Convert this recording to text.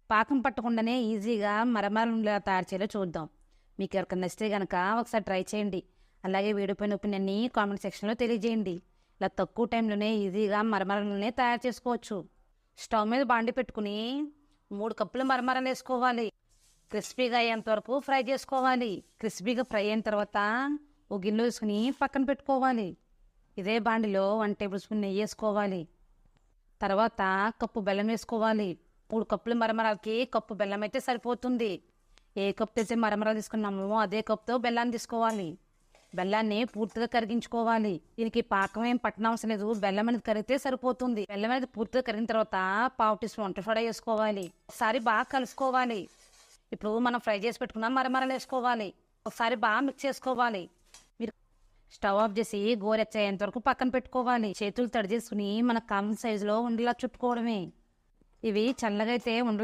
పాకం పట్టకుండానే ఈజీగా మరమరాలు తయారు చేయాలో చూద్దాం. మీకు ఎవరికైనా నచ్చితే కనుక ఒకసారి ట్రై చేయండి. అలాగే వీడియో పైన ఒపీనియన్ని కామెంట్ సెక్షన్లో తెలియజేయండి. ఇలా తక్కువ టైంలోనే ఈజీగా మరమరాలనే తయారు చేసుకోవచ్చు. స్టవ్ మీద బాండి పెట్టుకుని 3 కప్పుల మరమరాలు వేసుకోవాలి. క్రిస్పీగా అయ్యేంత వరకు ఫ్రై చేసుకోవాలి. క్రిస్పీగా ఫ్రై అయిన తర్వాత ఒక గిన్నె వేసుకుని పక్కన పెట్టుకోవాలి. ఇదే బాండిలో 1 టేబుల్ స్పూన్ నెయ్యి వేసుకోవాలి. తర్వాత కప్పు బెల్లం వేసుకోవాలి. 3 కప్పుల మరమరాలకి కప్పు బెల్లం అయితే సరిపోతుంది. ఏ కప్పు అయితే మరమరాలు తీసుకున్నామో అదే కప్పుతో బెల్లాన్ని తీసుకోవాలి. బెల్లాన్ని పూర్తిగా కరిగించుకోవాలి. దీనికి పాకం ఏం పట్టనవసరం లేదు. బెల్లం అనేది కరిగితే సరిపోతుంది. బెల్లం అనేది పూర్తిగా కరిగిన తర్వాత 1/2 టీ స్పూన్ వంట సోడా వేసుకోవాలి. ఒకసారి బాగా కలుపుకోవాలి. ఇప్పుడు మనం ఫ్రై చేసి పెట్టుకున్న మరమరాలు వేసుకోవాలి. ఒకసారి బాగా మిక్స్ చేసుకోవాలి. మీరు స్టవ్ ఆఫ్ చేసి గోరెచ్చయ్యేంత వరకు పక్కన పెట్టుకోవాలి. చేతులు తడి చేసుకుని మనకు కావాల్సిన సైజులో ఉండేలా చుట్టుకోవడమే. ఇవి చల్లగా అయితే ఉండలు